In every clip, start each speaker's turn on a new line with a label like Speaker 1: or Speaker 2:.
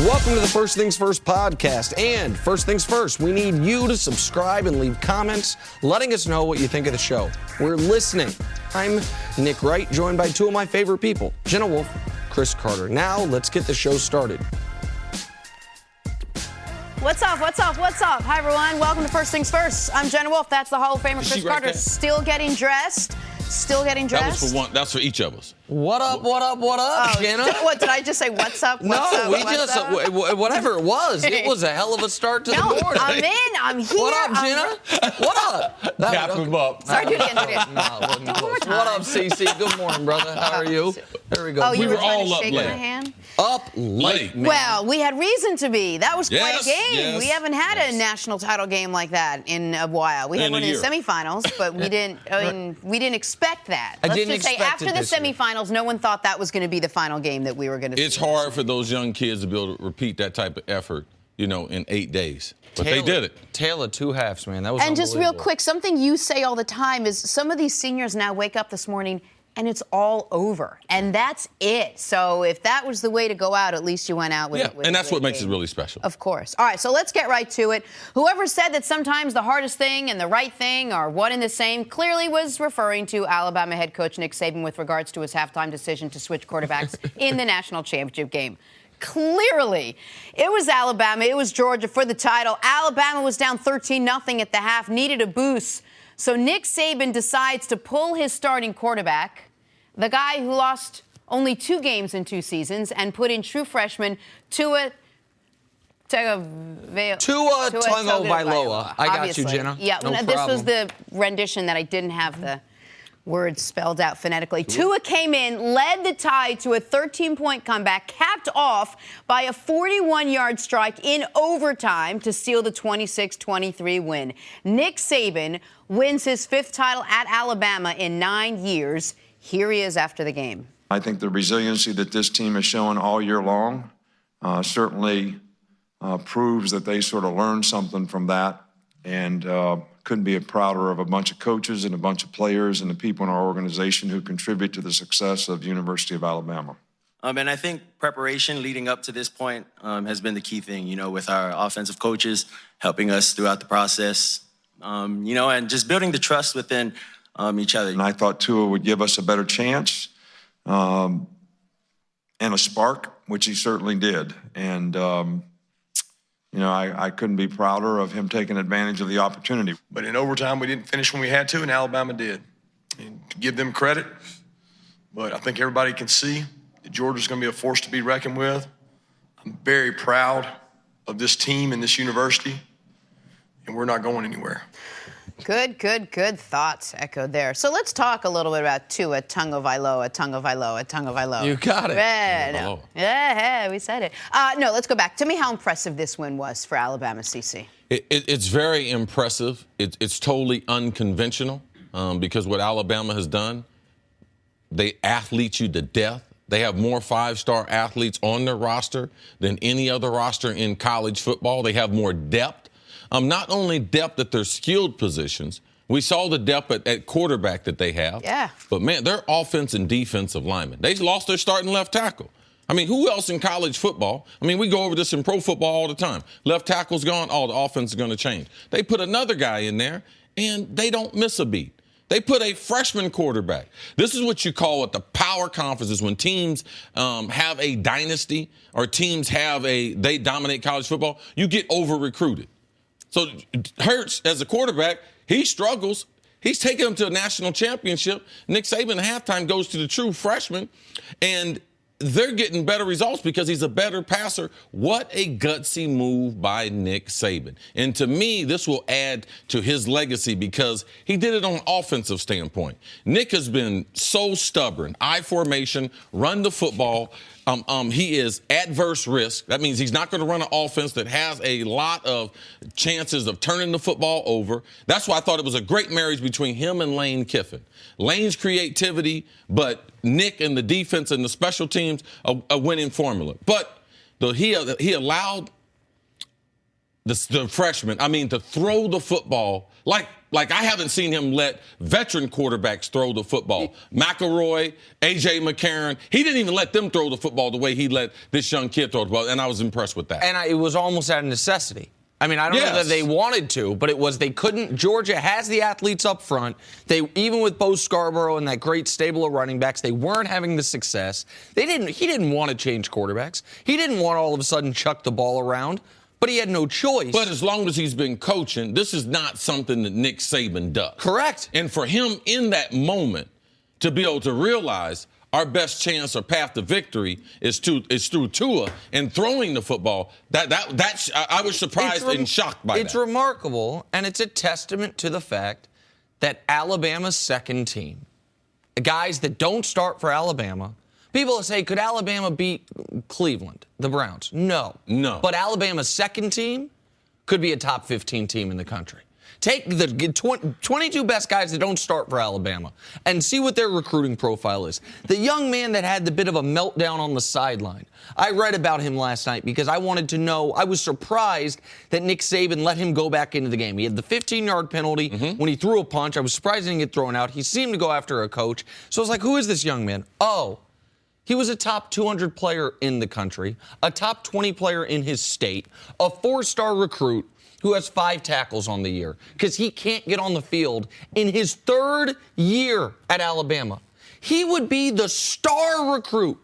Speaker 1: Welcome to the First Things First podcast. And first things first, we need you to subscribe and leave comments letting us know what you think of the show. We're listening. I'm Nick Wright, joined by two of my favorite people, Jenna Wolf, Chris Carter. Now, let's get the show started.
Speaker 2: What's up? Hi, everyone. Welcome to First Things First. I'm Jenna Wolf. That's the Hall of Famer Chris Carter. Still getting dressed. That was for one. That's for each of us. What up, Jenna? What, did I just say what's up?
Speaker 1: Whatever it was. It was a hell of a start to the morning.
Speaker 2: I'm here.
Speaker 1: What up, Jenna? What up?
Speaker 3: Tap him up.
Speaker 2: Sorry, do it again.
Speaker 1: What up, CC? Good morning, brother. How are you? There we go.
Speaker 2: Oh,
Speaker 3: we were all
Speaker 2: up
Speaker 3: late.
Speaker 2: My hand?
Speaker 1: Up late, man.
Speaker 2: Well, we had reason to be. That was quite a game.
Speaker 3: Yes,
Speaker 2: we haven't had a national title game like that in a while. We had one in the semifinals, but we didn't. We didn't expect that. Let's just say after the semifinals, no one thought that was going to be the final game that we were going to see.
Speaker 3: It's hard for those young kids to be able to repeat that type of effort, in 8 days. But they did it.
Speaker 1: Tale of two halves, man. That was
Speaker 2: And just real quick, something you say all the time is some of these seniors now wake up this morning and it's all over. And that's it. So if that was the way to go out, at least you went out with it.
Speaker 3: And that's what makes it really special.
Speaker 2: Of course. All right, so let's get right to it. Whoever said that sometimes the hardest thing and the right thing are one and the same clearly was referring to Alabama head coach Nick Saban with regards to his halftime decision to switch quarterbacks in the national championship game. Clearly, it was Alabama, it was Georgia for the title. Alabama was down 13-0 at the half, needed a boost. So Nick Saban decides to pull his starting quarterback, the guy who lost only 2 games in 2 seasons, and put in true freshman Tua Tagovailoa.
Speaker 1: I got you, Jenna.
Speaker 2: Yeah,
Speaker 1: no
Speaker 2: this
Speaker 1: problem.
Speaker 2: was the rendition that I didn't have the words spelled out phonetically. Tua came in, led the Tide to a 13-point comeback, capped off by a 41-yard strike in overtime to seal the 26-23 win. Nick Saban wins his 5th title at Alabama in 9 years. Here he is after the game.
Speaker 4: I think the resiliency that this team has shown all year long certainly proves that they sort of learned something from that, and couldn't be prouder of a bunch of coaches and a bunch of players and the people in our organization who contribute to the success of the University of Alabama.
Speaker 5: And I think preparation leading up to this point has been the key thing, with our offensive coaches helping us throughout the process, and just building the trust within each other.
Speaker 4: And I thought Tua would give us a better chance and a spark, which he certainly did. And, I couldn't be prouder of him taking advantage of the opportunity.
Speaker 6: But in overtime, we didn't finish when we had to, and Alabama did. And to give them credit, but I think everybody can see that Georgia's going to be a force to be reckoned with. I'm very proud of this team and this university, and we're not going anywhere.
Speaker 2: Good thoughts echoed there. So let's talk a little bit about Tua Tagovailoa.
Speaker 1: You got it.
Speaker 2: Yeah, we said it. No, let's go back. Tell me how impressive this win was for Alabama, CC.
Speaker 3: It's very impressive. It's totally unconventional because what Alabama has done, they athlete you to death. They have more 5-star athletes on their roster than any other roster in college football. They have more depth. Not only depth at their skilled positions, we saw the depth at quarterback that they have.
Speaker 2: Yeah.
Speaker 3: But, man, their offense and defensive linemen, they lost their starting left tackle. I mean, who else in college football? I mean, we go over this in pro football all the time. Left tackle's gone, the offense is going to change. They put another guy in there, and they don't miss a beat. They put a freshman quarterback. This is what you call the power conferences when teams have a dynasty or teams they dominate college football. You get over-recruited. So Hurts, as a quarterback, he struggles. He's taking them to a national championship. Nick Saban at halftime goes to the true freshman, and they're getting better results because he's a better passer. What a gutsy move by Nick Saban. And to me, this will add to his legacy because he did it on an offensive standpoint. Nick has been so stubborn. I formation, run the football. He is adverse risk. That means he's not going to run an offense that has a lot of chances of turning the football over. That's why I thought it was a great marriage between him and Lane Kiffin. Lane's creativity, but Nick and the defense and the special teams, a winning formula. But he allowed the freshman, to throw the football like Like, I haven't seen him let veteran quarterbacks throw the football. McElroy, A.J. McCarron, he didn't even let them throw the football the way he let this young kid throw the ball, and I was impressed with that.
Speaker 1: And it was almost out of necessity. I mean, I don't know that they wanted to, but they couldn't. Georgia has the athletes up front. Even with Bo Scarborough and that great stable of running backs, they weren't having the success. He didn't want to change quarterbacks. He didn't want to all of a sudden chuck the ball around, but he had no choice.
Speaker 3: But as long as he's been coaching, this is not something that Nick Saban does.
Speaker 1: Correct.
Speaker 3: And for him in that moment to be able to realize our best chance or path to victory is through Tua and throwing the football. That's I was surprised and shocked by that.
Speaker 1: It's remarkable, and it's a testament to the fact that Alabama's second team, guys that don't start for Alabama, people say, could Alabama beat Cleveland, the Browns? No. But Alabama's second team could be a top 15 team in the country. Take the 22 best guys that don't start for Alabama and see what their recruiting profile is. The young man that had the bit of a meltdown on the sideline, I read about him last night because I wanted to know. I was surprised that Nick Saban let him go back into the game. He had the 15-yard penalty when he threw a punch. I was surprised he didn't get thrown out. He seemed to go after a coach. So I was like, who is this young man? Oh, he was a top 200 player in the country, a top 20 player in his state, a 4-star recruit who has 5 tackles on the year because he can't get on the field in his 3rd year at Alabama. He would be the star recruit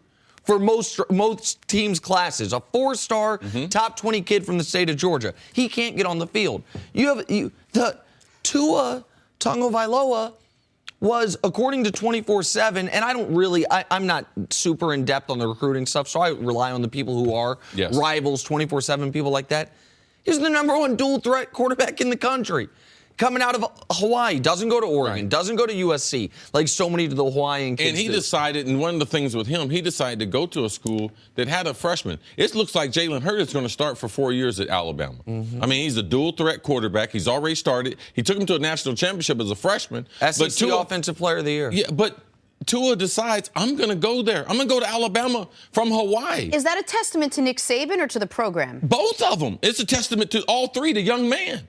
Speaker 1: for most teams' classes, a 4-star top 20 kid from the state of Georgia. He can't get on the field. The Tua Tagovailoa was, according to 24/7, and I'm not super in-depth on the recruiting stuff, so I rely on the people who are rivals, 24/7 people like that. He's the number 1 dual-threat quarterback in the country. Coming out of Hawaii, doesn't go to Oregon, doesn't go to USC, like so many of the Hawaiian kids.
Speaker 3: And he decided, and one of the things with him, he decided to go to a school that had a freshman. It looks like Jalen Hurts is going to start for 4 years at Alabama. I mean, he's a dual-threat quarterback. He's already started. He took him to a national championship as a freshman.
Speaker 1: SEC Offensive Player of the Year.
Speaker 3: Yeah, but Tua decides, I'm going to go there. I'm going to go to Alabama from Hawaii.
Speaker 2: Is that a testament to Nick Saban or to the program?
Speaker 3: Both of them. It's a testament to all three, the young man.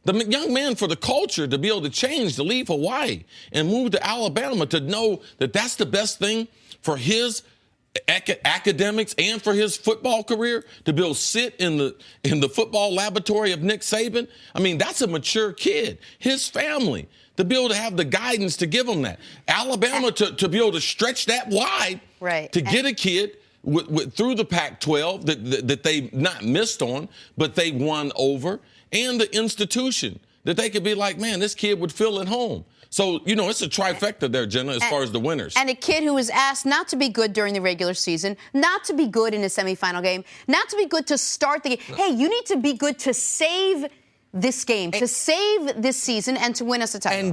Speaker 3: The young man, for the culture to be able to change, to leave Hawaii and move to Alabama, to know that that's the best thing for his academics and for his football career, to be able to sit in the football laboratory of Nick Saban. I mean, that's a mature kid. His family, to be able to have the guidance to give him that. Alabama, to be able to stretch that wide, to get a kid through the Pac-12 that they not missed on, but they won over, and the institution that they could be like, man, this kid would feel at home. So, it's a trifecta there, Jenna, as far as the winners.
Speaker 2: And a kid who was asked not to be good during the regular season, not to be good in a semifinal game, not to be good to start the game. Hey, you need to be good to save this game, to save this season, and to win us a title.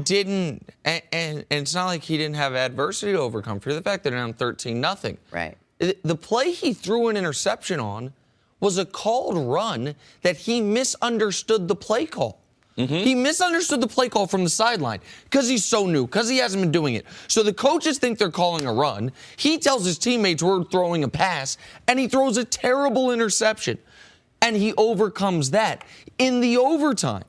Speaker 1: And it's not like he didn't have adversity to overcome. For the fact that they're down 13-0.
Speaker 2: Right.
Speaker 1: The play he threw an interception on was a called run that he misunderstood the play call. He misunderstood the play call from the sideline because he's so new, because he hasn't been doing it. So the coaches think they're calling a run. He tells his teammates we're throwing a pass, and he throws a terrible interception. And he overcomes that. In the overtime,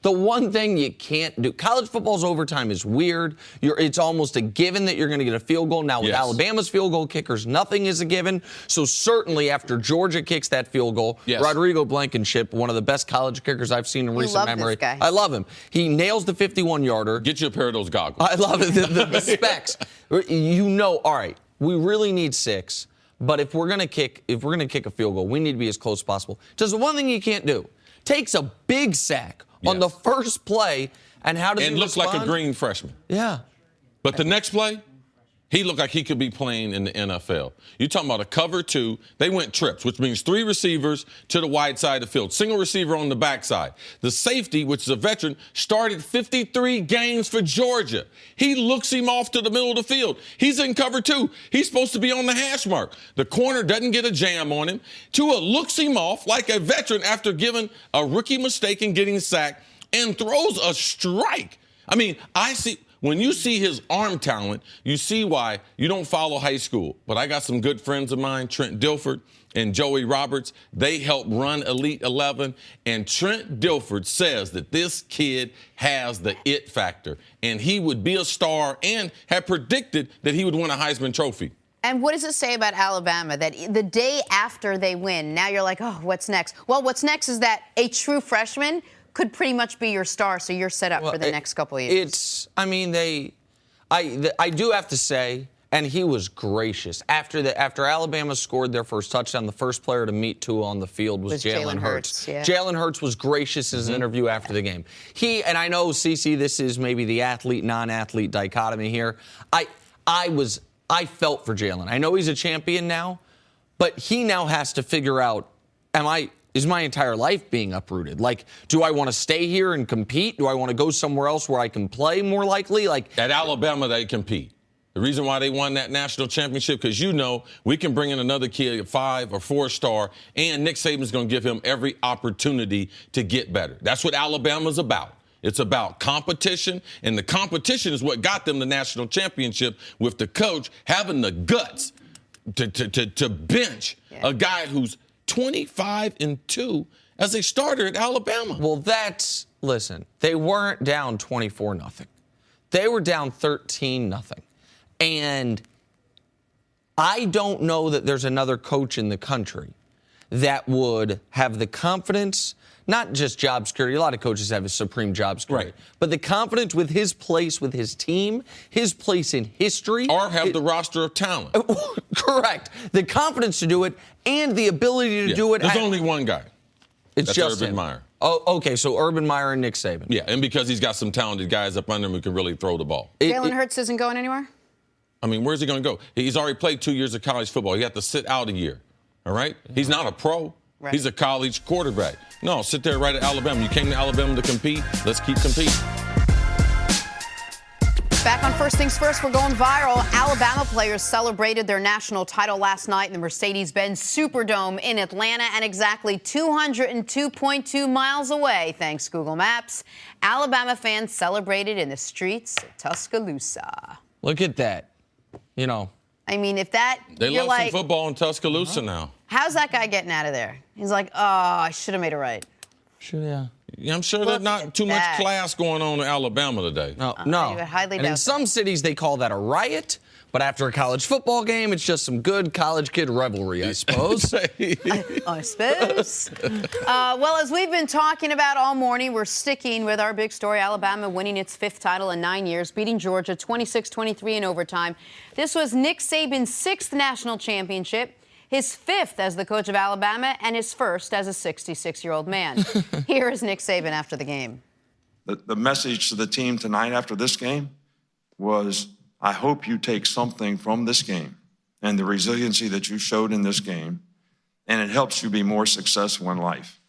Speaker 1: the one thing you can't do, college football's overtime is weird. It's almost a given that you're going to get a field goal. Now, with Alabama's field goal kickers, nothing is a given. So certainly after Georgia kicks that field goal, Rodrigo Blankenship, one of the best college kickers I've seen in recent memory.
Speaker 2: This guy.
Speaker 1: I love him. He nails the 51-yarder.
Speaker 3: Get you a pair of those goggles.
Speaker 1: I love it. The specs. All right, we really need 6. But if we're going to kick a field goal, we need to be as close as possible. Just the one thing you can't do. Takes a big sack on the first play, and how does he
Speaker 3: looks
Speaker 1: respond?
Speaker 3: like a green freshman.
Speaker 1: Yeah.
Speaker 3: But the next play, he looked like he could be playing in the NFL. You're talking about a cover 2. They went trips, which means 3 receivers to the wide side of the field, single receiver on the backside. The safety, which is a veteran, started 53 games for Georgia. He looks him off to the middle of the field. He's in cover 2. He's supposed to be on the hash mark. The corner doesn't get a jam on him. Tua looks him off like a veteran after giving a rookie mistake and getting sacked, and throws a strike. I mean, When you see his arm talent, you see why you don't follow high school. But I got some good friends of mine, Trent Dilford and Joey Roberts. They help run Elite 11. And Trent Dilford says that this kid has the it factor. And he would be a star and had predicted that he would win a Heisman Trophy.
Speaker 2: And what does it say about Alabama that the day after they win, now you're like, oh, what's next? Well, what's next is that a true freshman could pretty much be your star, so you're set up for the next couple of years.
Speaker 1: I do have to say, and he was gracious. After Alabama scored their first touchdown, the first player to meet Tua on the field was Jalen Hurts.
Speaker 2: Yeah.
Speaker 1: Jalen Hurts was gracious in his interview after the game. And I know, CC, this is maybe the athlete, non-athlete dichotomy here. I felt for Jalen. I know he's a champion now, but he now has to figure out, is my entire life being uprooted? Like, do I want to stay here and compete? Do I want to go somewhere else where I can play more likely? Like,
Speaker 3: at Alabama, they compete. The reason why they won that national championship, because we can bring in another kid, a 5 or 4-star, and Nick Saban's going to give him every opportunity to get better. That's what Alabama's about. It's about competition, and the competition is what got them the national championship, with the coach having the guts to bench a guy who's 25-2 as a starter at Alabama.
Speaker 1: Well, listen, they weren't down 24-0. They were down 13-0. And I don't know that there's another coach in the country that would have the confidence, not just job security. A lot of coaches have a supreme job security. Right. But the confidence with his place with his team, his place in history.
Speaker 3: Or have the roster of talent.
Speaker 1: Correct. The confidence to do it and the ability to do it.
Speaker 3: There's only one guy.
Speaker 1: That's just
Speaker 3: Urban Meyer.
Speaker 1: Oh, okay. So Urban Meyer and Nick Saban.
Speaker 3: Yeah, and because he's got some talented guys up under him who can really throw the ball.
Speaker 2: Jalen Hurts isn't going anywhere?
Speaker 3: I mean, where's he going to go? He's already played 2 years of college football. He had to sit out a year. All right? He's not a pro.
Speaker 2: Right.
Speaker 3: He's a college quarterback. No, sit there right at Alabama. You came to Alabama to compete. Let's keep competing.
Speaker 2: Back on First Things First, we're going viral. Alabama players celebrated their national title last night in the Mercedes-Benz Superdome in Atlanta, and exactly 202.2 miles away, thanks Google Maps, Alabama fans celebrated in the streets of Tuscaloosa.
Speaker 1: Look at that.
Speaker 2: I mean, if that...
Speaker 3: They love some football in Tuscaloosa now.
Speaker 2: How's that guy getting out of there? He's like, oh, I should have made it right.
Speaker 1: Sure, yeah.
Speaker 3: Yeah, I'm sure there's not too much class going on in Alabama today.
Speaker 1: No.
Speaker 2: I would highly doubt
Speaker 1: in some cities, they call that a riot. But after a college football game, it's just some good college kid revelry, I suppose.
Speaker 2: I suppose. Well, as we've been talking about all morning, we're sticking with our big story, Alabama winning its 5th title in 9 years, beating Georgia 26-23 in overtime. This was Nick Saban's 6th national championship, his 5th as the coach of Alabama, and his 1st as a 66-year-old man. Here is Nick Saban after the game.
Speaker 4: The message to the team tonight after this game was, I hope you take something from this game and the resiliency that you showed in this game, and it helps you be more successful in life.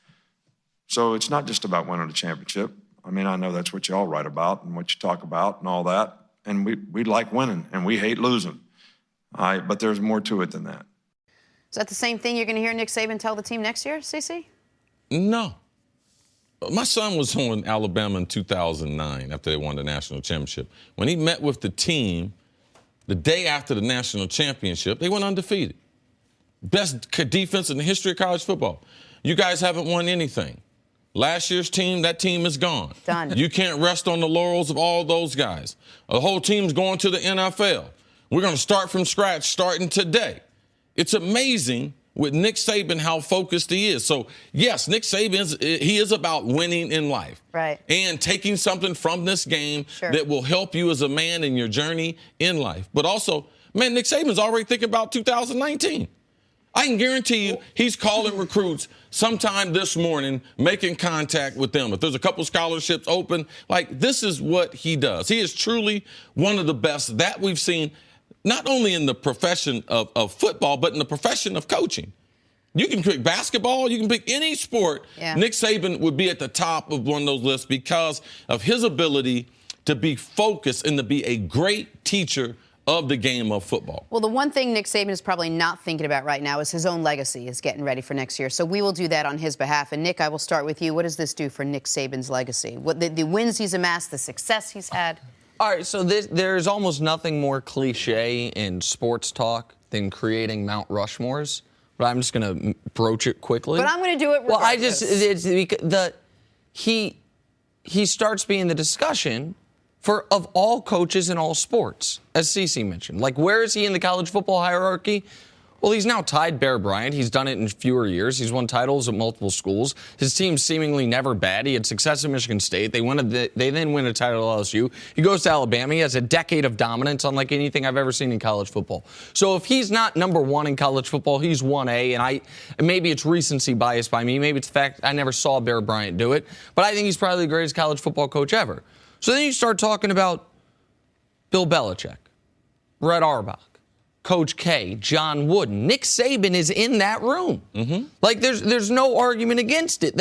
Speaker 4: So it's not just about winning a championship. I mean, I know that's what you all write about and what you talk about and all that, and we like winning, and we hate losing. But there's more to it than that.
Speaker 2: Is that the same thing you're going to hear Nick Saban tell the team next year, CC?
Speaker 3: No. My son was on Alabama in 2009 after they won the national championship. When he met with the team the day after the national championship, they went undefeated. Best defense in the history of college football. You guys haven't won anything. Last year's team, that team is gone.
Speaker 2: Done.
Speaker 3: You can't rest on the laurels of all those guys. The whole team's going to the NFL. We're going to start from scratch starting today. It's amazing with Nick Saban how focused he is. So, yes, Nick Saban, he is about winning in life.
Speaker 2: Right.
Speaker 3: And taking something from this game that will help you as a man in your journey in life. But also, man, Nick Saban's already thinking about 2019. I can guarantee you he's calling recruits sometime this morning, making contact with them. If there's a couple scholarships open, this is what he does. He is truly one of the best that we've seen, not only in the profession of football, but in the profession of coaching. You can pick basketball, you can pick any sport.
Speaker 2: Yeah.
Speaker 3: Nick Saban would be at the top of one of those lists because of his ability to be focused and to be a great teacher of the game of football.
Speaker 2: Well, the one thing Nick Saban is probably not thinking about right now is his own legacy, is getting ready for next year. So we will do that on his behalf. And, Nick, I will start with you. What does this do for Nick Saban's legacy? What the wins he's amassed, the success he's had?
Speaker 1: All right, so there's almost nothing more cliche in sports talk than creating Mount Rushmores, but I'm just going to broach it quickly.
Speaker 2: But I'm going to do it regardless.
Speaker 1: Well, he starts being the discussion of all coaches in all sports, as CeCe mentioned. Like, where is he in the college football hierarchy? Well, he's now tied Bear Bryant. He's done it in fewer years. He's won titles at multiple schools. His team's seemingly never bad. He had success at Michigan State. They then win a title at LSU. He goes to Alabama. He has a decade of dominance, unlike anything I've ever seen in college football. So if he's not number one in college football, he's 1A. And maybe it's recency bias by me. Maybe it's the fact I never saw Bear Bryant do it. But I think he's probably the greatest college football coach ever. So then you start talking about Bill Belichick, Red Auerbach, Coach K, John Wooden. Nick Saban is in that room. Mm-hmm. Like, there's no argument against it.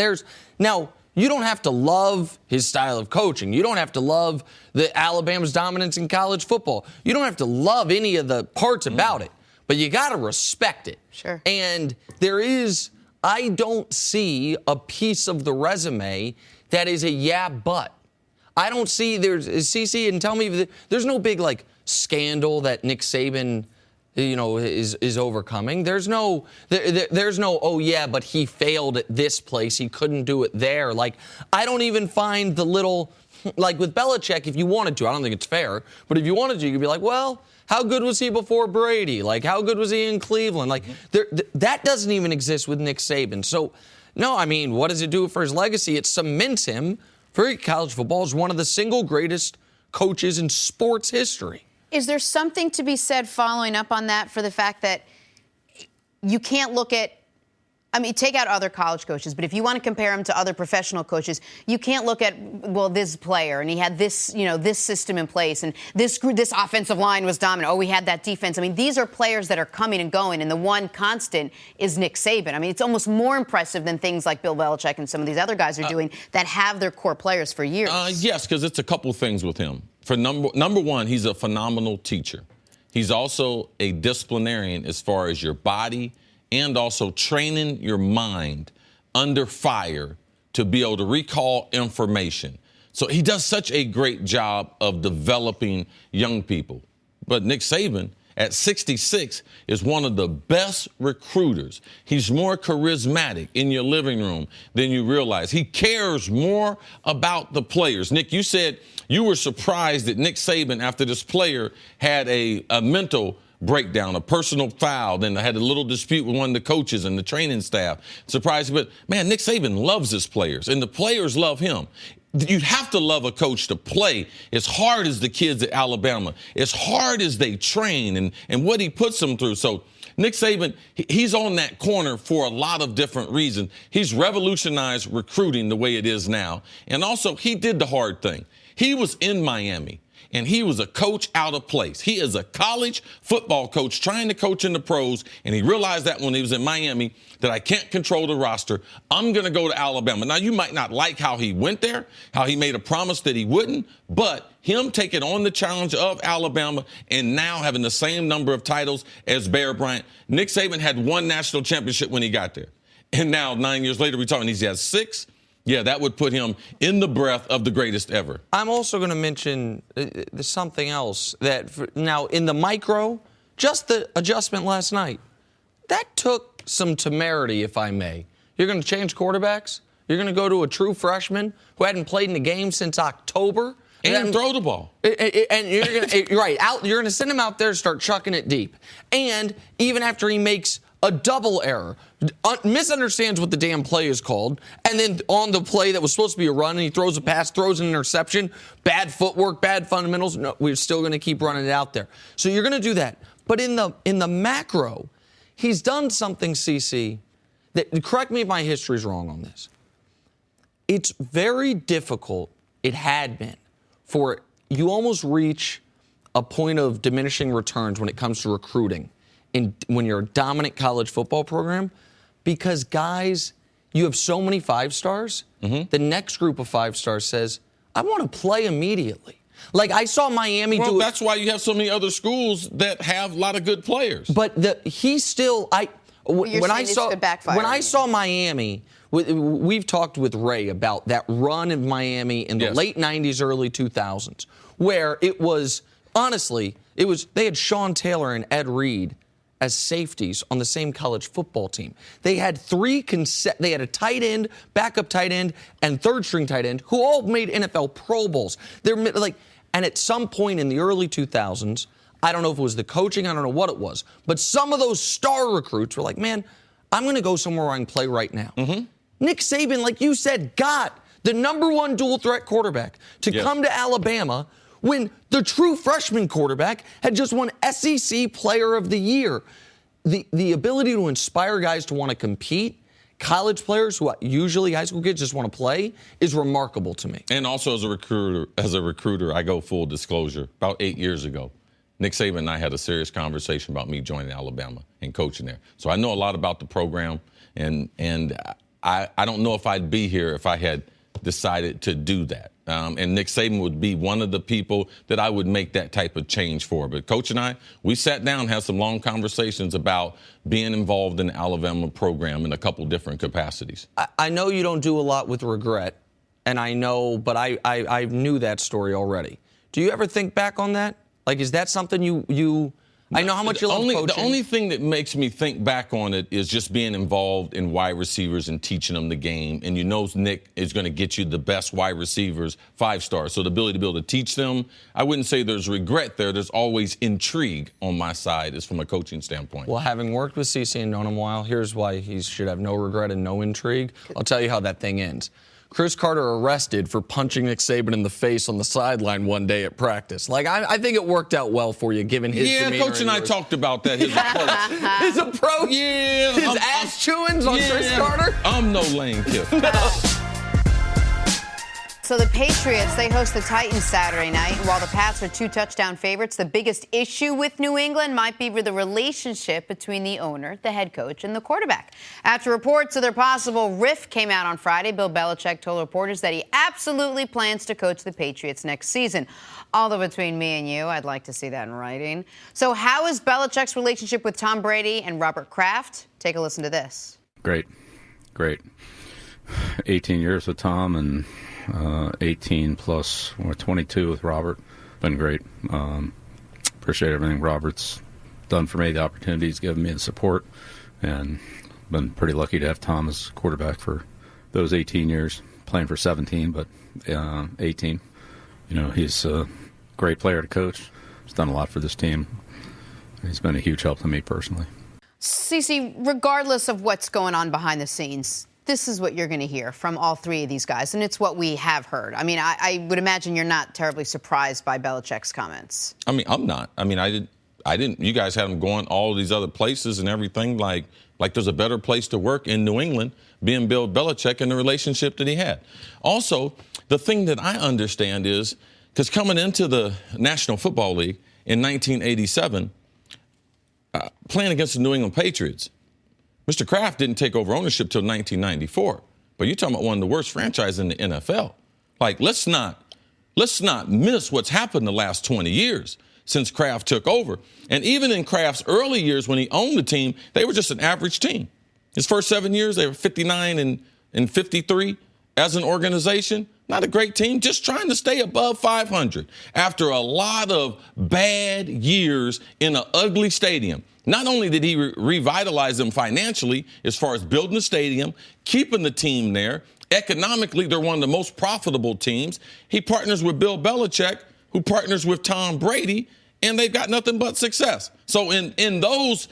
Speaker 1: Now, you don't have to love his style of coaching. You don't have to love the Alabama's dominance in college football. You don't have to love any of the parts about it. But you got to respect it.
Speaker 2: Sure.
Speaker 1: And I don't see a piece of the resume that is a yeah, but. I don't see, CeCe, and tell me, there's no big, like, scandal that Nick Saban, is overcoming. There's no, oh, yeah, but he failed at this place. He couldn't do it there. Like, I don't even find the little, like with Belichick, if you wanted to, I don't think it's fair, but if you wanted to, you could be like, well, how good was he before Brady? Like, how good was he in Cleveland? Like, that doesn't even exist with Nick Saban. So, no, I mean, what does it do for his legacy? It cements him for college football as one of the single greatest coaches in sports history.
Speaker 2: Is there something to be said following up on that for the fact that you can't look at, take out other college coaches, but if you want to compare him to other professional coaches, you can't look at, well, this player, and he had this, this system in place, and this offensive line was dominant. Oh, we had that defense. These are players that are coming and going, and the one constant is Nick Saban. It's almost more impressive than things like Bill Belichick and some of these other guys are doing that have their core players for years.
Speaker 3: Yes, because it's a couple things with him. For number one, he's a phenomenal teacher. He's also a disciplinarian as far as your body and also training your mind under fire to be able to recall information. So he does such a great job of developing young people. But Nick Saban, at 66, is one of the best recruiters. He's more charismatic in your living room than you realize. He cares more about the players. Nick, you said you were surprised that Nick Saban, after this player had a mental breakdown, a personal foul, then had a little dispute with one of the coaches and the training staff. Surprised, but man, Nick Saban loves his players, and the players love him. You have to love a coach to play as hard as the kids at Alabama, as hard as they train and what he puts them through. So Nick Saban, he's on that corner for a lot of different reasons. He's revolutionized recruiting the way it is now. And also, he did the hard thing. He was in Miami, and he was a coach out of place. He is a college football coach trying to coach in the pros, and he realized that when he was in Miami that I can't control the roster. I'm going to go to Alabama. Now, you might not like how he went there, how he made a promise that he wouldn't, but him taking on the challenge of Alabama and now having the same number of titles as Bear Bryant. Nick Saban had one national championship when he got there. And now, 9 years later, we're talking he has 6. Yeah, that would put him in the breath of the greatest ever.
Speaker 1: I'm also going to mention something else that now in the micro, just the adjustment last night, that took some temerity, if I may. You're going to change quarterbacks? You're going to go to a true freshman who hadn't played in the game since October?
Speaker 3: And throw the ball.
Speaker 1: And you're going to, you're going to send him out there to start chucking it deep. And even after he makes a double error, misunderstands what the damn play is called, and then on the play that was supposed to be a run, and he throws a pass, throws an interception, bad footwork, bad fundamentals. No, we're still going to keep running it out there. So you're going to do that. But in the macro, he's done something, CeCe, that, correct me if my history is wrong on this. It's very difficult, it had been, for you almost reach a point of diminishing returns when it comes to recruiting when you're a dominant college football program, because guys, you have so many 5-stars, the next group of 5-stars says, I want to play immediately. Like, I saw Miami do it.
Speaker 3: Well, that's why you have so many other schools that have a lot of good players.
Speaker 1: But when I saw Miami, we've talked with Ray about that run of Miami in the late 90s, early 2000s, where it was, honestly, they had Sean Taylor and Ed Reed as safeties on the same college football team. They had they had a tight end, backup tight end, and third-string tight end who all made NFL Pro Bowls. And at some point in the early 2000s, I don't know if it was the coaching, I don't know what it was, but some of those star recruits were like, man, I'm going to go somewhere where I can play right now. Mm-hmm. Nick Saban, like you said, got the number one dual-threat quarterback to come to Alabama when the true freshman quarterback had just won SEC Player of the Year. The ability to inspire guys to want to compete, college players who usually high school kids just want to play, is remarkable to me.
Speaker 3: And also as a recruiter, I go full disclosure. About 8 years ago, Nick Saban and I had a serious conversation about me joining Alabama and coaching there. So I know a lot about the program, and I don't know if I'd be here if I had decided to do that. And Nick Saban would be one of the people that I would make that type of change for. But Coach and I, we sat down and had some long conversations about being involved in the Alabama program in a couple different capacities.
Speaker 1: I know you don't do a lot with regret, and I know, but I knew that story already. Do you ever think back on that? Like, is that something you I know how much you love coaching.
Speaker 3: The only thing that makes me think back on it is just being involved in wide receivers and teaching them the game. And you know Nick is going to get you the best wide receivers, 5-stars. So the ability to be able to teach them, I wouldn't say there's regret there. There's always intrigue on my side is from a coaching standpoint.
Speaker 1: Well, having worked with CC and known him a while, here's why he should have no regret and no intrigue. I'll tell you how that thing ends. Chris Carter arrested for punching Nick Saban in the face on the sideline one day at practice. Like, I think it worked out well for you, given his demeanor.
Speaker 3: Yeah, Coach and I talked about that, his approach.
Speaker 1: His approach?
Speaker 3: Yeah.
Speaker 1: His ass-chewings on Chris Carter?
Speaker 3: I'm no Lane Kiffin.
Speaker 2: So the Patriots, they host the Titans Saturday night. And while the Pats are 2-touchdown favorites, the biggest issue with New England might be the relationship between the owner, the head coach, and the quarterback. After reports of their possible rift came out on Friday, Bill Belichick told reporters that he absolutely plans to coach the Patriots next season. Although between me and you, I'd like to see that in writing. So how is Belichick's relationship with Tom Brady and Robert Kraft? Take a listen to this.
Speaker 7: Great. 18 years with Tom and 18 plus 22 with Robert. Been great. Appreciate everything Robert's done for me, the opportunity he's given me, the support, and been pretty lucky to have Tom as quarterback for those 18 years, playing for 17, but 18. You know, he's a great player to coach. He's done a lot for this team. He's been a huge help to me personally.
Speaker 2: CeCe, regardless of what's going on behind the scenes, this is what you're going to hear from all three of these guys, and it's what we have heard. I mean, I would imagine you're not terribly surprised by Belichick's comments.
Speaker 3: I mean, I'm not. I mean, I didn't. You guys had him going all these other places and everything. Like there's a better place to work in New England, being Bill Belichick and the relationship that he had. Also, the thing that I understand is, because coming into the National Football League in 1987, playing against the New England Patriots, Mr. Kraft didn't take over ownership till 1994. But you're talking about one of the worst franchises in the NFL. Like, let's not miss what's happened the last 20 years since Kraft took over. And even in Kraft's early years when he owned the team, they were just an average team. His first 7 years, they were 59 and 53 as an organization. Not a great team, just trying to stay above 500 after a lot of bad years in an ugly stadium. Not only did he revitalize them financially as far as building the stadium, keeping the team there, economically they're one of the most profitable teams. He partners with Bill Belichick, who partners with Tom Brady, and they've got nothing but success. So in those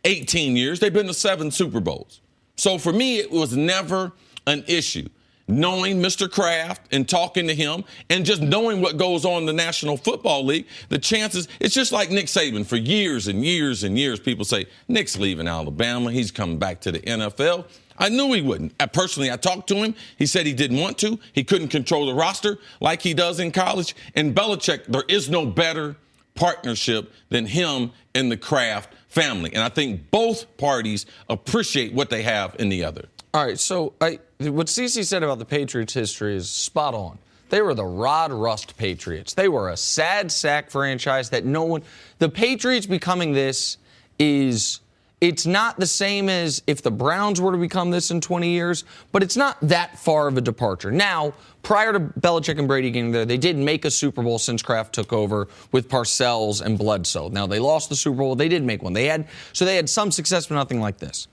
Speaker 3: 18 years, they've been to 7 Super Bowls. So for me, it was never an issue. Knowing Mr. Kraft and talking to him and just knowing what goes on in the National Football League, the chances, it's just like Nick Saban. For years and years and years, people say, Nick's leaving Alabama. He's coming back to the NFL. I knew he wouldn't. Personally, I talked to him. He said he didn't want to. He couldn't control the roster like he does in college. And Belichick, there is no better partnership than him and the Kraft family. And I think both parties appreciate what they have in the other.
Speaker 1: All right, so what CeCe said about the Patriots' history is spot on. They were the Rod Rust Patriots. They were a sad sack franchise that no one – the Patriots becoming this is It's not the same as if the Browns were to become this in 20 years, but it's not that far of a departure. Now, prior to Belichick and Brady getting there, they did make a Super Bowl since Kraft took over with Parcells and Bledsoe. Now, they lost the Super Bowl. They did make one. They had some success, but nothing like this.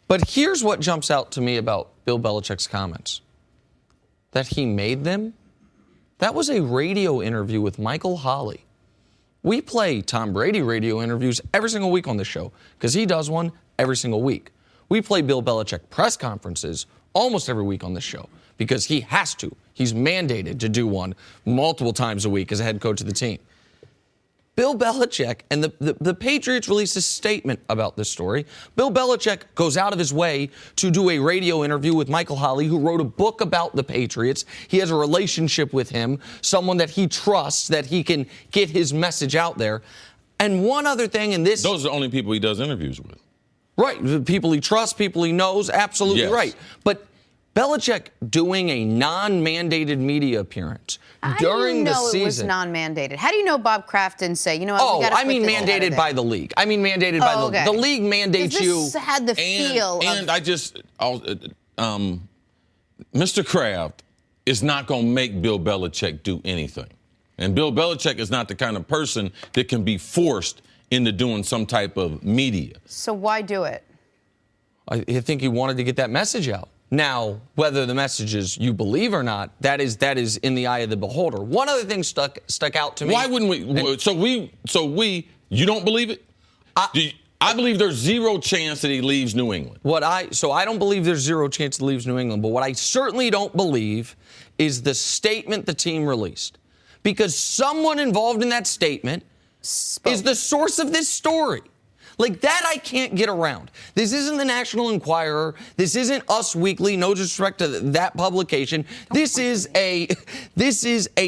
Speaker 1: But here's what jumps out to me about Bill Belichick's comments. That he made them? That was a radio interview with Michael Holley. We play Tom Brady radio interviews every single week on this show because he does one every single week. We play Bill Belichick press conferences almost every week on this show because he has to. He's mandated to do one multiple times a week as a head coach of the team. Bill Belichick, and the Patriots released a statement about this story. Bill Belichick goes out of his way to do a radio interview with Michael Holley, who wrote a book about the Patriots. He has a relationship with him, someone that he trusts, that he can get his message out there. And one other thing in this...
Speaker 3: Those are the only people he does interviews with.
Speaker 1: Right. The people he trusts, people he knows, absolutely
Speaker 3: Yes.
Speaker 1: right. But Belichick doing a non-mandated media appearance during the season.
Speaker 2: How do you know it was non-mandated? How do you know Bob Kraft didn't say, you know what, we got to put this
Speaker 1: mandated by the league. I mean mandated by the league. The league mandates you.
Speaker 2: This had the feel
Speaker 3: and Mr. Kraft is not going to make Bill Belichick do anything. And Bill Belichick is not the kind of person that can be forced into doing some type of media.
Speaker 2: So why do it?
Speaker 1: I think he wanted to get that message out. Now, whether the message is you believe or not, that is in the eye of the beholder. One other thing stuck out to me.
Speaker 3: Why wouldn't we? You don't believe it? I believe there's zero chance that he leaves New England.
Speaker 1: I don't believe there's zero chance he leaves New England. But what I certainly don't believe is the statement the team released, because someone involved in that statement is the source of this story. Like, that I can't get around. This isn't the National Enquirer. This isn't Us Weekly. No disrespect to that publication. This is a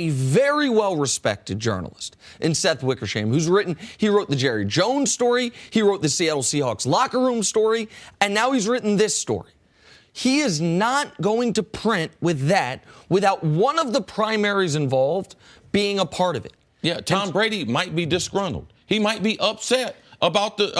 Speaker 1: very well-respected journalist in Seth Wickersham, he wrote the Jerry Jones story, he wrote the Seattle Seahawks locker room story, and now he's written this story. He is not going to print with that without one of the primaries involved being a part of it.
Speaker 3: Yeah, Tom Brady might be disgruntled. He might be upset about his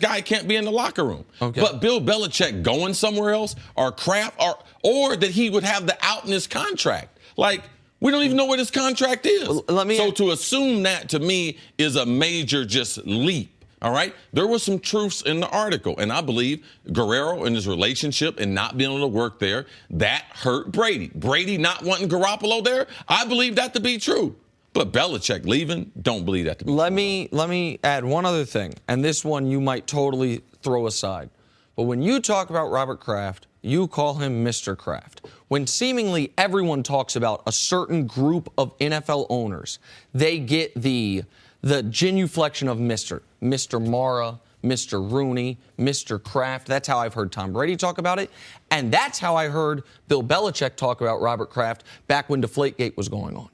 Speaker 3: guy can't be in the locker room. Okay. But Bill Belichick going somewhere else, or Kraft, or that he would have the out in his contract. Like, we don't even know what his contract is. So to assume that, to me, is a major just leap. All right? There was some truths in the article, and I believe Guerrero and his relationship and not being able to work there, that hurt Brady. Brady not wanting Garoppolo there, I believe that to be true. But Belichick leaving, don't believe that to be true.
Speaker 1: Let me add one other thing, and this one you might totally throw aside. But when you talk about Robert Kraft, you call him Mr. Kraft. When seemingly everyone talks about a certain group of NFL owners, they get the genuflection of Mr. Mara, Mr. Rooney, Mr. Kraft. That's how I've heard Tom Brady talk about it. And that's how I heard Bill Belichick talk about Robert Kraft back when Deflategate was going on.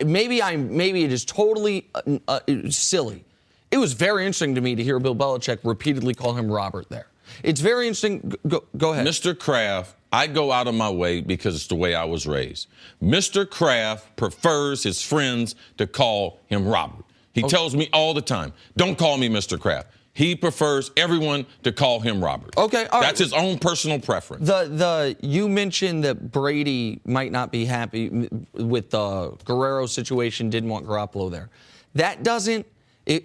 Speaker 1: Maybe it is totally silly. It was very interesting to me to hear Bill Belichick repeatedly call him Robert there. It's very interesting. Go ahead.
Speaker 3: Mr. Kraft, I go out of my way because it's the way I was raised. Mr. Kraft prefers his friends to call him Robert. He tells me all the time, don't call me Mr. Kraft. He prefers everyone to call him Robert.
Speaker 1: Okay, all right.
Speaker 3: That's his own personal preference.
Speaker 1: You mentioned that Brady might not be happy with the Guerrero situation, didn't want Garoppolo there. That doesn't,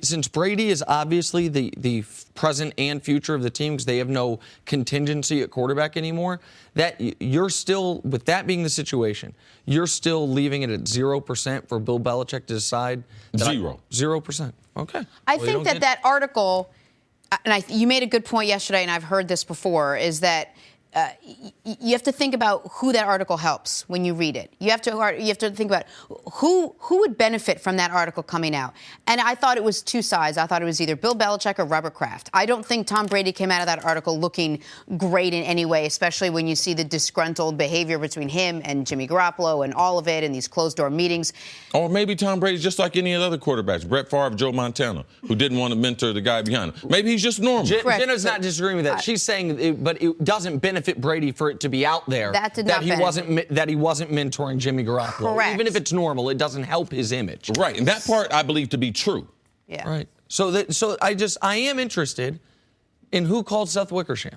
Speaker 1: since Brady is obviously the present and future of the team because they have no contingency at quarterback anymore, that you're still, with that being the situation, you're still leaving it at 0% for Bill Belichick to decide? 0%. Okay.
Speaker 2: I think that article, and you made a good point yesterday, and I've heard this before, is that you have to think about who that article helps when you read it. You have to think about who would benefit from that article coming out. And I thought it was two sides. I thought it was either Bill Belichick or Robert Kraft. I don't think Tom Brady came out of that article looking great in any way, especially when you see the disgruntled behavior between him and Jimmy Garoppolo and all of it in these closed-door meetings.
Speaker 3: Or maybe Tom Brady's just like any other quarterbacks, Brett Favre, Joe Montana, who didn't want to mentor the guy behind him. Maybe he's just normal.
Speaker 1: Jenna's not disagreeing with that. She's saying, but it doesn't benefit Brady for it to be out there that he wasn't mentoring Jimmy Garoppolo.
Speaker 2: Correct.
Speaker 1: Even if it's normal, it doesn't help his image.
Speaker 3: Right, and that part I believe to be true.
Speaker 2: Yeah.
Speaker 1: Right. So I am interested in who called Seth Wickersham.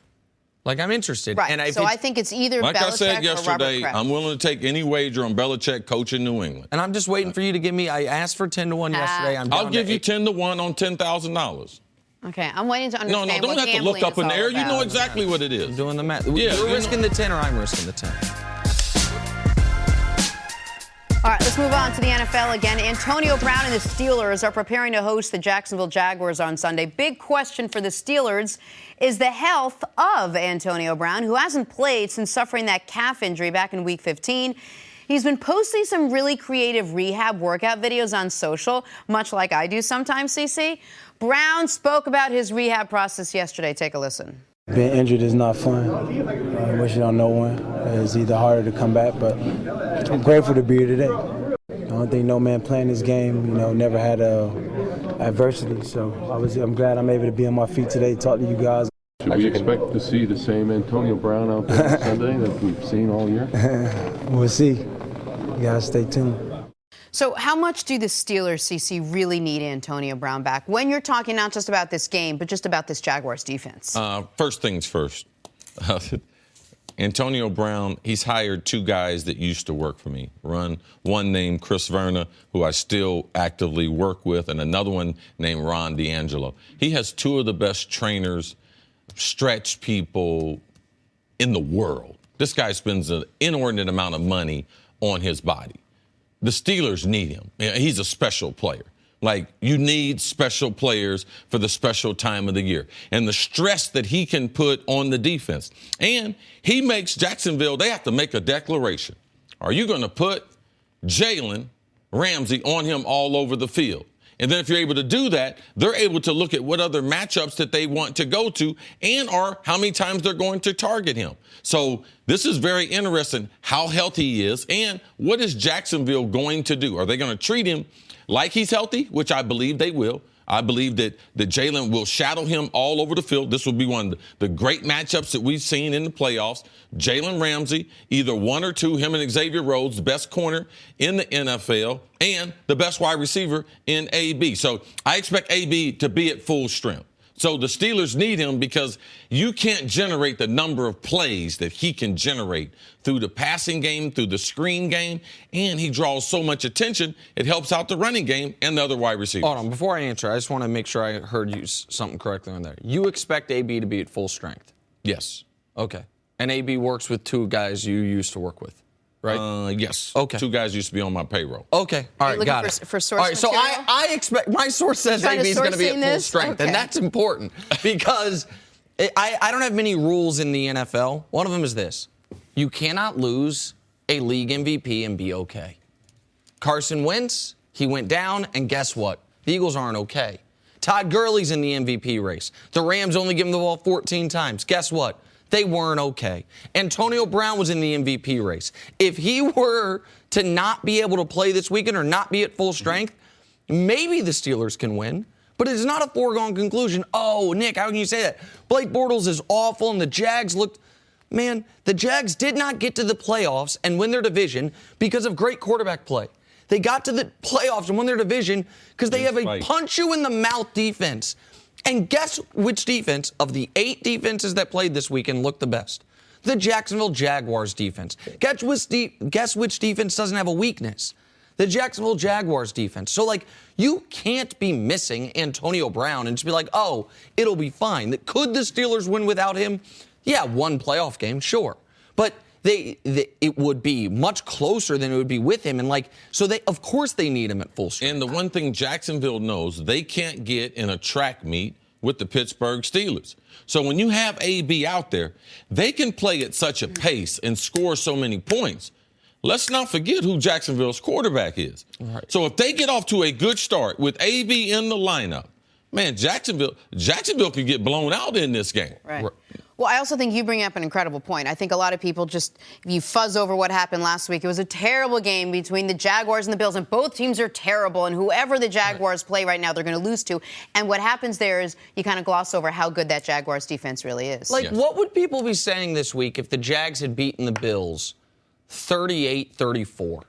Speaker 1: Like, I'm interested.
Speaker 2: Right.
Speaker 1: And
Speaker 2: I think it's either
Speaker 3: like
Speaker 2: Belichick
Speaker 3: I said yesterday,
Speaker 2: or Robert Kraft.
Speaker 3: I'm willing to take any wager on Belichick coaching New England.
Speaker 1: And I'm just waiting for you to give me. I asked for 10-1 yesterday.
Speaker 3: I'll give you 10-1 on $10,000.
Speaker 2: Okay, I'm waiting to understand.
Speaker 3: No, don't
Speaker 2: what
Speaker 3: have to look up in the air. You know
Speaker 2: about.
Speaker 3: exactly what it is.
Speaker 1: I'm doing the math.
Speaker 3: Yeah,
Speaker 1: You're risking the 10 or I'm risking the 10?
Speaker 2: All right, let's move on to the NFL again. Antonio Brown and the Steelers are preparing to host the Jacksonville Jaguars on Sunday. Big question for the Steelers is the health of Antonio Brown, who hasn't played since suffering that calf injury back in Week 15. He's been posting some really creative rehab workout videos on social, much like I do sometimes, CC. Brown spoke about his rehab process yesterday. Take a listen.
Speaker 8: Being injured is not fun. I wish it on no one. It's either harder to come back, but I'm grateful to be here today. I don't think no man playing this game, never had adversity. So I'm glad I'm able to be on my feet today, talk to you guys.
Speaker 9: Should we expect to see the same Antonio Brown out there on Sunday that we've seen all year?
Speaker 8: We'll see. You guys stay tuned.
Speaker 2: So how much do the Steelers, CC, really need Antonio Brown back when you're talking not just about this game, but just about this Jaguars defense?
Speaker 3: First things first. Antonio Brown, he's hired two guys that used to work for me. One named Chris Verna, who I still actively work with, and another one named Ron D'Angelo. He has two of the best trainers, stretch people in the world. This guy spends an inordinate amount of money on his body. The Steelers need him. He's a special player. Like, you need special players for the special time of the year. And the stress that he can put on the defense. And he makes Jacksonville, they have to make a declaration. Are you going to put Jalen Ramsey on him all over the field? And then if you're able to do that, they're able to look at what other matchups that they want to go to or how many times they're going to target him. So this is very interesting how healthy he is and what is Jacksonville going to do? Are they going to treat him like he's healthy, which I believe they will? I believe that Jalen will shadow him all over the field. This will be one of the great matchups that we've seen in the playoffs. Jalen Ramsey, either one or two, him and Xavier Rhodes, the best corner in the NFL, and the best wide receiver in AB. So I expect AB to be at full strength. So the Steelers need him because you can't generate the number of plays that he can generate through the passing game, through the screen game, and he draws so much attention, it helps out the running game and the other wide receivers.
Speaker 1: Hold on, before I answer, I just want to make sure I heard you something correctly on there. You expect AB to be at full strength?
Speaker 3: Yes.
Speaker 1: Okay. And AB works with two guys you used to work with, right?
Speaker 3: Yes.
Speaker 1: Okay.
Speaker 3: Two guys used to be on my payroll.
Speaker 1: Okay. All right, got it.
Speaker 2: For source
Speaker 1: all right, so
Speaker 2: material?
Speaker 1: I expect, my source says AB is going to be at full strength,
Speaker 2: Okay.
Speaker 1: and that's important because I don't have many rules in the NFL. One of them is this. You cannot lose a league MVP and be okay. Carson Wentz, he went down, and guess what? The Eagles aren't okay. Todd Gurley's in the MVP race. The Rams only give him the ball 14 times. Guess what? They weren't okay. Antonio Brown was in the MVP race. If he were to not be able to play this weekend or not be at full strength, maybe the Steelers can win. But it's not a foregone conclusion. Oh, Nick, how can you say that? Blake Bortles is awful, and the Jags looked... Man, the Jags did not get to the playoffs and win their division because of great quarterback play. They got to the playoffs and won their division because they have a punch-you-in-the-mouth defense. And guess which defense of the 8 defenses that played this weekend looked the best? The Jacksonville Jaguars defense. Guess which defense doesn't have a weakness? The Jacksonville Jaguars defense. So, you can't be missing Antonio Brown and just be like, oh, it'll be fine. Could the Steelers win without him? Yeah, one playoff game, sure. But it would be much closer than it would be with him. And of course they need him at full strength.
Speaker 3: And the one thing Jacksonville knows, they can't get in a track meet with the Pittsburgh Steelers. So when you have AB out there, they can play at such a pace and score so many points. Let's not forget who Jacksonville's quarterback is. Right. So if they get off to a good start with AB in the lineup, man, Jacksonville could get blown out in this game.
Speaker 2: Right. Well, I also think you bring up an incredible point. I think a lot of people if you fuzz over what happened last week, it was a terrible game between the Jaguars and the Bills, and both teams are terrible, and whoever the Jaguars play right now, they're going to lose to. And what happens there is you kind of gloss over how good that Jaguars defense really is.
Speaker 1: What would people be saying this week if the Jags had beaten the Bills 38-34?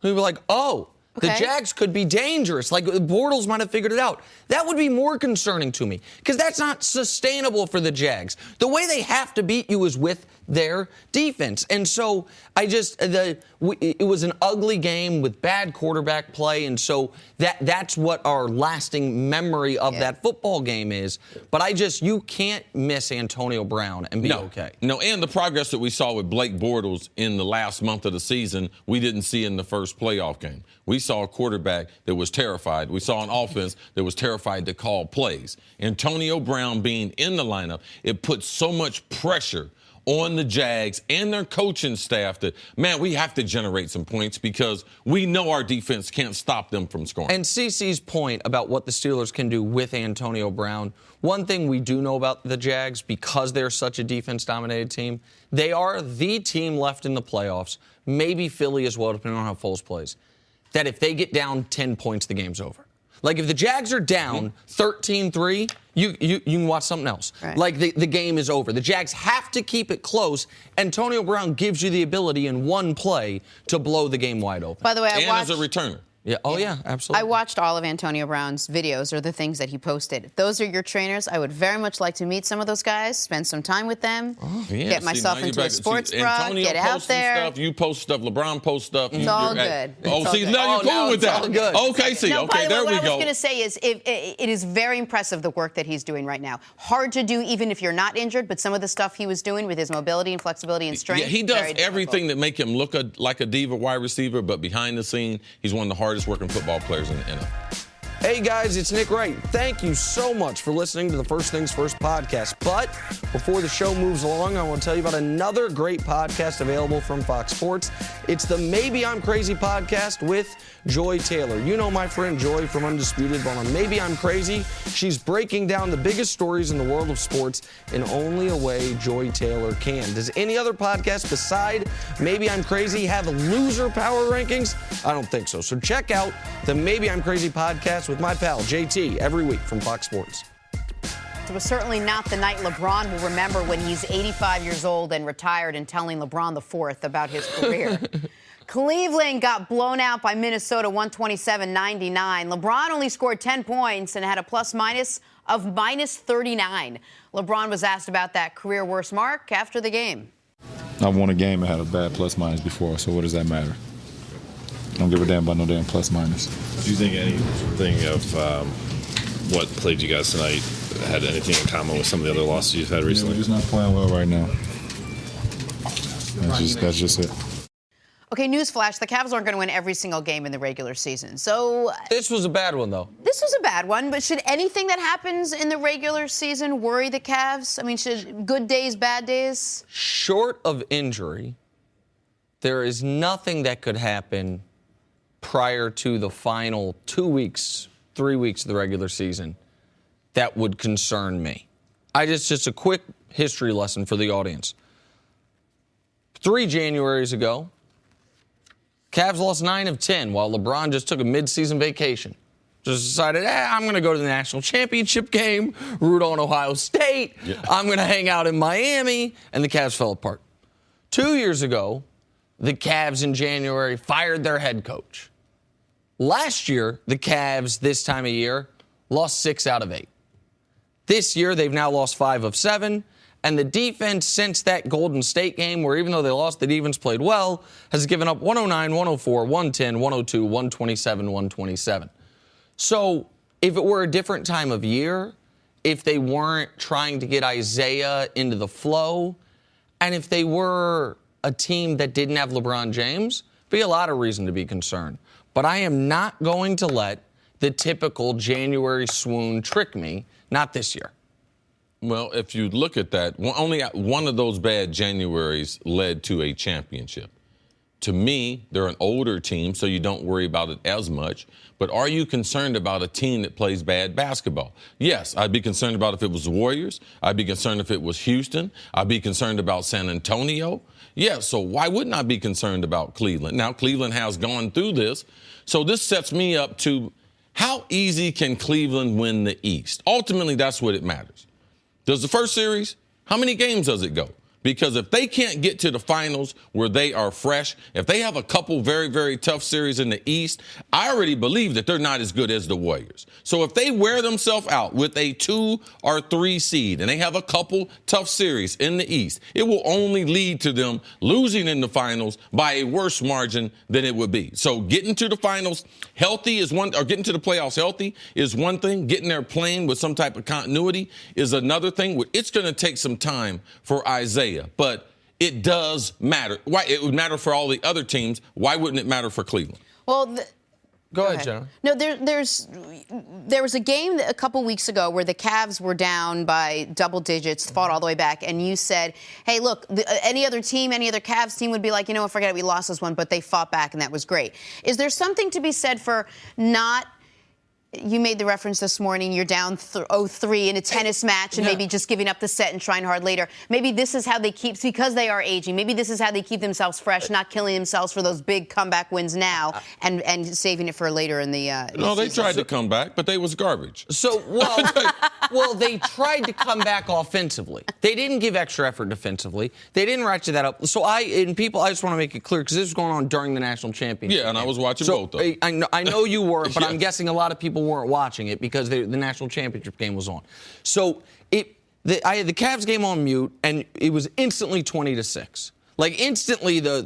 Speaker 1: We'd be like, oh, The Jags could be dangerous. Like, the Bortles might have figured it out. That would be more concerning to me because that's not sustainable for the Jags. The way they have to beat you is with their defense. And so it was an ugly game with bad quarterback play. And so that's what our lasting memory of that football game is. But you can't miss Antonio Brown and be okay.
Speaker 3: No, and the progress that we saw with Blake Bortles in the last month of the season, we didn't see in the first playoff game. We saw a quarterback that was terrified. We saw an offense that was terrified to call plays. Antonio Brown being in the lineup, it puts so much pressure on the Jags and their coaching staff that, man, we have to generate some points because we know our defense can't stop them from scoring.
Speaker 1: And CeCe's point about what the Steelers can do with Antonio Brown, one thing we do know about the Jags, because they're such a defense-dominated team, they are the team left in the playoffs, maybe Philly as well, depending on how Foles plays, that if they get down 10 points, the game's over. Like, if the Jags are down 13-3, you can watch something else.
Speaker 2: Right.
Speaker 1: Like, the game is over. The Jags have to keep it close. Antonio Brown gives you the ability in one play to blow the game wide open.
Speaker 2: By the way,
Speaker 3: as a returner.
Speaker 1: Yeah. Oh, yeah, absolutely.
Speaker 2: I watched all of Antonio Brown's videos, or the things that he posted. If those are your trainers, I would very much like to meet some of those guys, spend some time with them, get myself into a sports bra, get out there.
Speaker 3: Stuff, you post stuff, LeBron posts stuff.
Speaker 2: It's all good.
Speaker 3: Now you're cool with that.
Speaker 1: Good.
Speaker 3: Okay, see,
Speaker 2: no,
Speaker 3: okay, there we go.
Speaker 2: What I was going to say is it is very impressive, the work that he's doing right now. Hard to do even if you're not injured, but some of the stuff he was doing with his mobility and flexibility and strength.
Speaker 3: Yeah, he does everything that make him look like a diva wide receiver, but behind the scene, he's one of the hardest working football players in the NFL.
Speaker 1: Hey guys, it's Nick Wright. Thank you so much for listening to the First Things First podcast. But before the show moves along, I want to tell you about another great podcast available from Fox Sports. It's the Maybe I'm Crazy podcast with Joy Taylor. You know my friend Joy from Undisputed, but on Maybe I'm Crazy, she's breaking down the biggest stories in the world of sports in only a way Joy Taylor can. Does any other podcast beside Maybe I'm Crazy have loser power rankings? I don't think so. So check out the Maybe I'm Crazy podcast with my pal JT every week from Fox Sports.
Speaker 2: It was certainly not the night LeBron will remember when he's 85 years old and retired and telling LeBron IV about his career. Cleveland got blown out by Minnesota 127-99. LeBron only scored 10 points and had a plus-minus of -39. LeBron was asked about that career worst mark after the game.
Speaker 10: I've won a game and had a bad plus-minus before, so what does that matter? I don't give a damn about no damn plus-minus.
Speaker 11: Do you think anything of what plagued you guys tonight had anything in common with some of the other losses you've had recently?
Speaker 10: We're just not playing well right now. That's just it.
Speaker 2: Okay, newsflash, the Cavs aren't going to win every single game in the regular season. So
Speaker 1: this was a bad one, though.
Speaker 2: This was a bad one, but should anything that happens in the regular season worry the Cavs? I mean, should good days, bad days?
Speaker 1: Short of injury, there is nothing that could happen prior to the final 2 weeks, 3 weeks of the regular season that would concern me. Just a quick history lesson for the audience. 3 Januaries ago, Cavs lost 9 of 10 while LeBron just took a midseason vacation. Just decided, I'm going to go to the National Championship game, root on Ohio State. Yeah. I'm going to hang out in Miami, and the Cavs fell apart. 2 years ago, the Cavs in January fired their head coach. Last year, the Cavs this time of year lost 6 out of 8. This year, they've now lost 5 of 7. And the defense since that Golden State game, where even though they lost, the defense played well, has given up 109, 104, 110, 102, 127, 127. So if it were a different time of year, if they weren't trying to get Isaiah into the flow, and if they were a team that didn't have LeBron James, be a lot of reason to be concerned. But I am not going to let the typical January swoon trick me, not this year.
Speaker 3: Well, if you look at that, only one of those bad Januaries led to a championship. To me, they're an older team, so you don't worry about it as much. But are you concerned about a team that plays bad basketball? Yes, I'd be concerned about if it was the Warriors. I'd be concerned if it was Houston. I'd be concerned about San Antonio. Yeah, so why wouldn't I be concerned about Cleveland? Now, Cleveland has gone through this, so this sets me up to how easy can Cleveland win the East? Ultimately, that's what it matters. Does the first series, how many games does it go? Because if they can't get to the finals where they are fresh, if they have a couple very, very tough series in the East, I already believe that they're not as good as the Warriors. So if they wear themselves out with a 2 or 3 seed and they have a couple tough series in the East, it will only lead to them losing in the finals by a worse margin than it would be. So getting to the finals healthy is one, or getting to the playoffs healthy is one thing. Getting there playing with some type of continuity is another thing. It's going to take some time for Isaiah. But it does matter. Why it would matter for all the other teams? Why wouldn't it matter for Cleveland?
Speaker 2: Well,
Speaker 1: go ahead, Jenna.
Speaker 2: No, there was a game a couple weeks ago where the Cavs were down by double digits, fought all the way back, and you said, "Hey, look, any other Cavs team would be like, forget it, we lost this one, but they fought back, and that was great." Is there something to be said for not? You made the reference this morning, you're down 0-3 in a tennis match and maybe just giving up the set and trying hard later. Maybe this is how they keep, because they are aging, maybe this is how they keep themselves fresh, not killing themselves for those big comeback wins now and saving it for later in the
Speaker 3: No, they tried to come back, but they was garbage.
Speaker 1: So, well, they tried to come back offensively. They didn't give extra effort defensively. They didn't ratchet that up. So I just want to make it clear, because this was going on during the national championship.
Speaker 3: Yeah, and I was watching both of them.
Speaker 1: I know you were, but I'm guessing a lot of people weren't watching it because the national championship game was on. So I had the Cavs game on mute, and it was instantly 20-6. Like, instantly the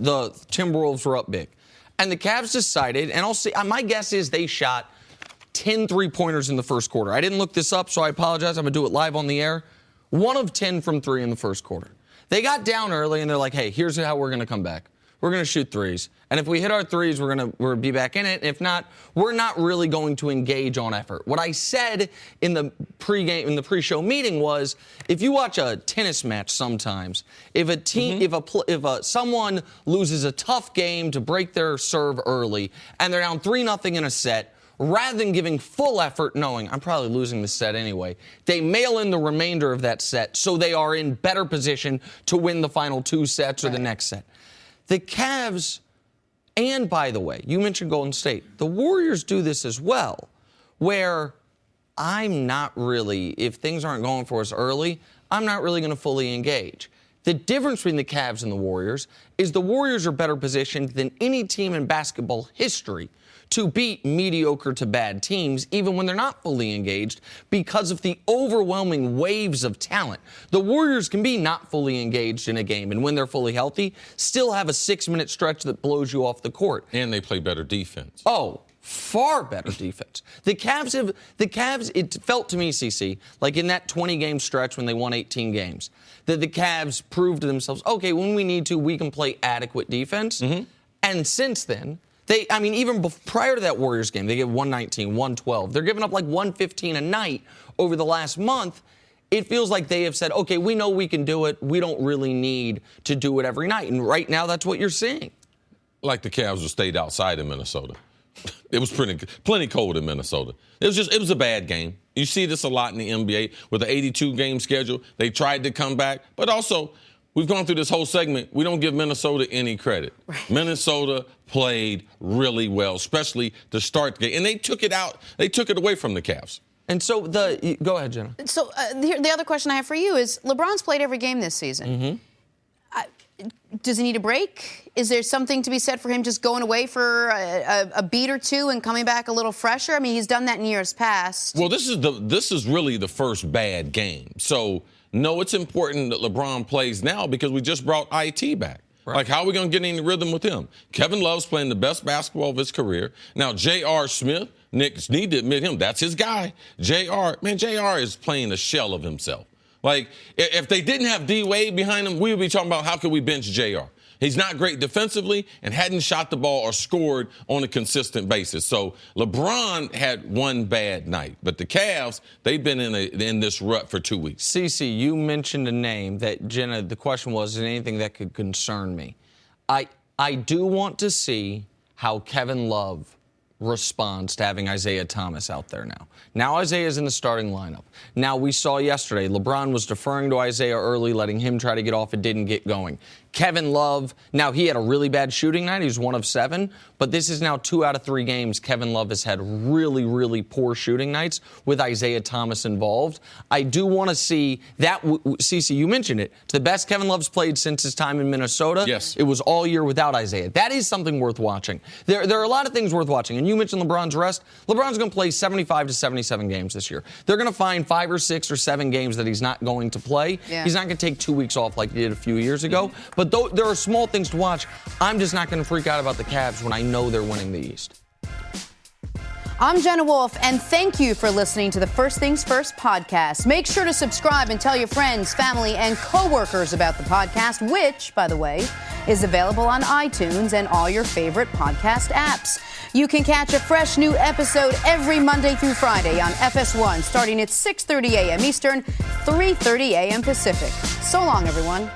Speaker 1: Timberwolves were up big. And the Cavs decided, and I'll see, my guess is they shot 10 3-pointers in the first quarter. I didn't look this up, so I apologize. I'm going to do it live on the air. 1 of 10 from 3 in the first quarter. They got down early, and they're like, hey, here's how we're going to come back. We're going to shoot threes. And if we hit our threes, we're going to be back in it. If not, we're not really going to engage on effort. What I said in the pre-show meeting was, if you watch a tennis match sometimes, if a team, if someone loses a tough game to break their serve early and they're down 3-0 in a set, rather than giving full effort, knowing I'm probably losing the set anyway, they mail in the remainder of that set so they are in better position to win the final 2 sets or the next set. The Cavs, and by the way, you mentioned Golden State, the Warriors do this as well, where I'm not really, if things aren't going for us early, I'm not really going to fully engage. The difference between the Cavs and the Warriors is the Warriors are better positioned than any team in basketball history to beat mediocre to bad teams, even when they're not fully engaged, because of the overwhelming waves of talent. The Warriors can be not fully engaged in a game, and when they're fully healthy, still have a 6-minute stretch that blows you off the court.
Speaker 3: And they play better defense.
Speaker 1: Oh, far better defense. The Cavs, it felt to me, CC, like in that 20-game stretch when they won 18 games, that the Cavs proved to themselves, okay, when we need to, we can play adequate defense. And since then, even prior to that Warriors game, they gave 119, 112. They're giving up like 115 a night over the last month. It feels like they have said, okay, we know we can do it. We don't really need to do it every night. And right now, that's what you're seeing.
Speaker 3: Like the Cavs stayed outside in Minnesota. It was plenty cold in Minnesota. It was a bad game. You see this a lot in the NBA with the 82-game schedule. They tried to come back, but also we've gone through this whole segment. We don't give Minnesota any credit. Right. Minnesota played really well, especially to start the game. And they took it out. They took it away from the Cavs.
Speaker 1: And so go ahead, Jenna.
Speaker 2: So the other question I have for you is, LeBron's played every game this season. Does he need a break? Is there something to be said for him just going away for a beat or two and coming back a little fresher? I mean, he's done that in years past.
Speaker 3: Well, this is really the first bad game. So, no, it's important that LeBron plays now because we just brought IT back. Right. Like, how are we going to get any rhythm with him? Kevin Love's playing the best basketball of his career. Now, J.R. Smith, Nick need to admit him, that's his guy. J.R. is playing a shell of himself. Like, if they didn't have D-Wade behind him, we would be talking about how could we bench J.R. He's not great defensively and hadn't shot the ball or scored on a consistent basis. So LeBron had one bad night. But the Cavs, they've been in this rut for 2 weeks.
Speaker 1: Cece, you mentioned a name that, Jenna, the question was, is there anything that could concern me? I do want to see how Kevin Love responds to having Isaiah Thomas out there now. Now Isaiah's in the starting lineup. Now we saw yesterday LeBron was deferring to Isaiah early, letting him try to get off. It didn't get going. Kevin Love, now he had a really bad shooting night. He was 1 of 7. But this is now 2 out of 3 games Kevin Love has had really, really poor shooting nights with Isaiah Thomas involved. I do want to see that. Cece, you mentioned it. It's the best Kevin Love's played since his time in Minnesota.
Speaker 3: Yes.
Speaker 1: It was all year without Isaiah. That is something worth watching. There are a lot of things worth watching. And you mentioned LeBron's rest. LeBron's going to play 75 to 77 games this year. They're going to find 5 or 6 or 7 games that he's not going to play.
Speaker 2: Yeah.
Speaker 1: He's not going to take 2 weeks off like he did a few years ago. But there are small things to watch. I'm just not going to freak out about the Cavs when I know they're winning the East.
Speaker 2: I'm Jenna Wolf, and thank you for listening to the First Things First podcast. Make sure to subscribe and tell your friends, family, and coworkers about the podcast, which, by the way, is available on iTunes and all your favorite podcast apps. You can catch a fresh new episode every Monday through Friday on FS1, starting at 6:30 a.m. Eastern, 3:30 a.m. Pacific. So long, everyone.